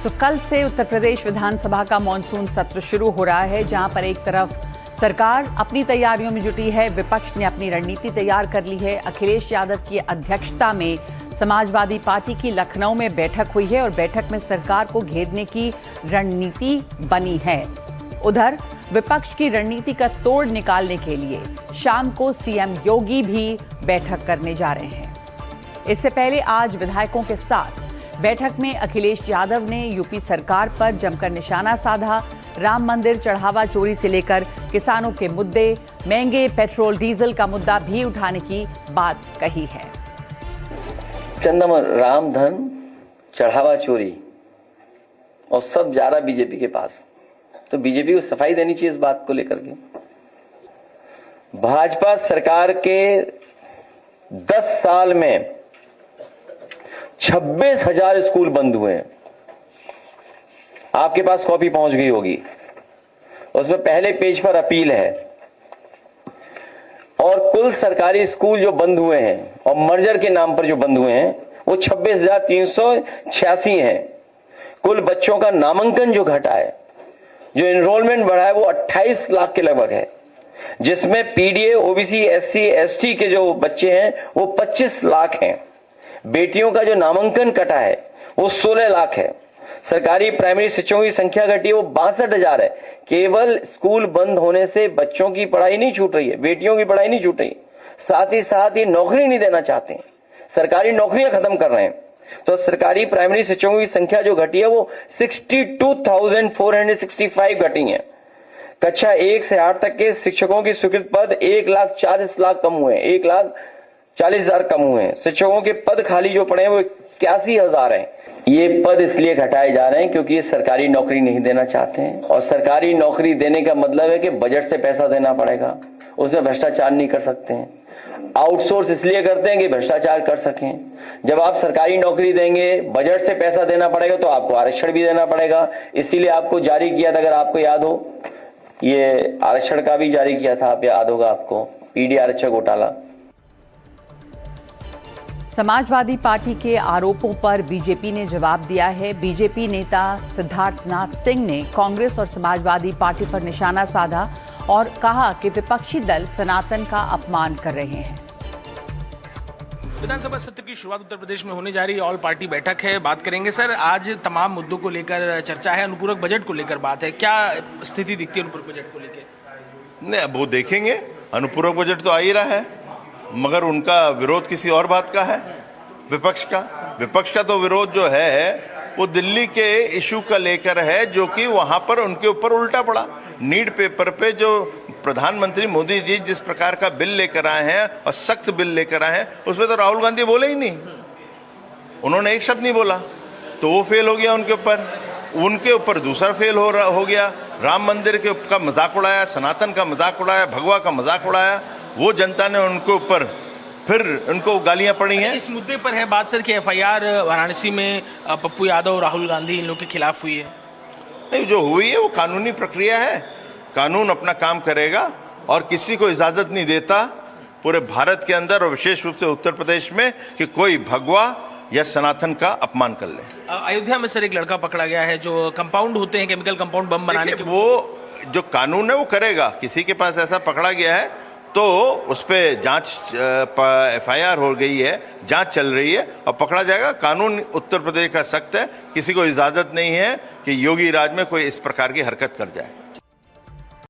तो कल से उत्तर प्रदेश विधानसभा का मॉनसून सत्र शुरू हो रहा है, जहां पर एक तरफ सरकार अपनी तैयारियों में जुटी है, विपक्ष ने अपनी रणनीति तैयार कर ली है। अखिलेश यादव की अध्यक्षता में समाजवादी पार्टी की लखनऊ में बैठक हुई है और बैठक में सरकार को घेरने की रणनीति बनी है। उधर विपक्ष की रणनीति का तोड़ निकालने के लिए शाम को सीएम योगी भी बैठक करने जा रहे हैं। इससे पहले आज विधायकों के साथ बैठक में अखिलेश यादव ने यूपी सरकार पर जमकर निशाना साधा। राम मंदिर चढ़ावा चोरी से लेकर किसानों के मुद्दे, महंगे पेट्रोल डीजल का मुद्दा भी उठाने की बात कही है। चंदम राम धन चढ़ावा चोरी और सब जा रहा बीजेपी के पास, तो बीजेपी को सफाई देनी चाहिए इस बात को लेकर के। भाजपा सरकार के 10 साल में 26,000 स्कूल बंद हुए हैं। आपके पास कॉपी पहुंच गई होगी, उसमें पहले पेज पर अपील है। और कुल सरकारी स्कूल जो बंद हुए हैं और मर्जर के नाम पर जो बंद हुए हैं वो 26,386 हैं। कुल बच्चों का नामांकन जो घटा है, जो एनरोलमेंट बढ़ा है, वो 28 लाख के लगभग है, जिसमें पीडीए, ओबीसी, एससी, एसटी के जो बच्चे हैं वो 25 लाख हैं। बेटियों का जो नामांकन कटा है वो 16 लाख है। सरकारी प्राइमरी शिक्षकों की संख्या घटी है, वो 62,000 है। केवल स्कूल बंद होने से बच्चों की पढ़ाई नहीं छूट रही है, बेटियों की पढ़ाई नहीं छूट रही, साथ ही नौकरी नहीं देना चाहते हैं, सरकारी नौकरियां खत्म कर रहे हैं। तो सरकारी प्राइमरी शिक्षकों की संख्या जो घटी है वो 62,465 घटी है। कक्षा 1 से 8 तक के शिक्षकों की स्वीकृत पद 1,40,00,000 कम हुए, 1,40,000 कम हुए हैं। शिक्षकों के पद खाली जो पड़े हैं वो 81,000 हैं। ये पद इसलिए घटाए जा रहे हैं क्योंकि ये सरकारी नौकरी नहीं देना चाहते हैं, और सरकारी नौकरी देने का मतलब है कि बजट से पैसा देना पड़ेगा, उसमें भ्रष्टाचार नहीं कर सकते हैं। आउटसोर्स इसलिए करते हैं कि भ्रष्टाचार कर सकें। जब आप सरकारी नौकरी देंगे, बजट से पैसा देना पड़ेगा, तो आपको आरक्षण भी देना पड़ेगा। इसीलिए आपको जारी किया था, अगर आपको याद हो, ये आरक्षण का भी जारी किया था, आप याद होगा आपको, पीडी आरक्षण घोटाला। समाजवादी पार्टी के आरोपों पर बीजेपी ने जवाब दिया है। बीजेपी नेता सिद्धार्थनाथ सिंह ने कांग्रेस और समाजवादी पार्टी पर निशाना साधा और कहा कि विपक्षी दल सनातन का अपमान कर रहे हैं। विधानसभा सत्र की शुरुआत उत्तर प्रदेश में होने जा रही ऑल पार्टी बैठक है, बात करेंगे सर। आज तमाम मुद्दों को लेकर चर्चा है, अनुपूरक बजट को लेकर बात है, क्या स्थिति दिखती है अनुपूरक बजट को लेकर? नहीं, अब वो देखेंगे। अनुपूरक बजट तो आ ही रहा है, मगर उनका विरोध किसी और बात का है, विपक्ष का तो विरोध जो है वो दिल्ली के इशू का लेकर है, जो कि वहां पर उनके ऊपर उल्टा पड़ा। नीट पेपर पे जो प्रधानमंत्री मोदी जी जिस प्रकार का बिल लेकर आए हैं और सख्त बिल लेकर आए हैं, उसमें तो राहुल गांधी बोले ही नहीं, उन्होंने एक शब्द नहीं बोला, तो वो फेल हो गया उनके ऊपर दूसरा फेल हो गया। राम मंदिर का मजाक उड़ाया, सनातन का मजाक उड़ाया, भगवा का मजाक उड़ाया, वो जनता ने उनके ऊपर फिर उनको गालियां पड़ी हैं। इस मुद्दे पर है बात सर कि एफआईआर वाराणसी में पप्पू यादव, राहुल गांधी, इन लोग के खिलाफ हुई है। नहीं, जो हुई है वो कानूनी प्रक्रिया है, कानून अपना काम करेगा और किसी को इजाजत नहीं देता पूरे भारत के अंदर और विशेष रूप से उत्तर प्रदेश में कि कोई भगवा या सनातन का अपमान कर ले। अयोध्या में सर एक लड़का पकड़ा गया है जो कंपाउंड होते हैं, केमिकल कंपाउंड बम बनाने के, वो जो कानून है वो करेगा। किसी के पास ऐसा पकड़ा गया है तो उस पर जांच, एफआईआर हो गई है, जांच चल रही है और पकड़ा जाएगा। कानून उत्तर प्रदेश का सख्त है, किसी को इजाजत नहीं है कि योगी राज में कोई इस प्रकार की हरकत कर जाए।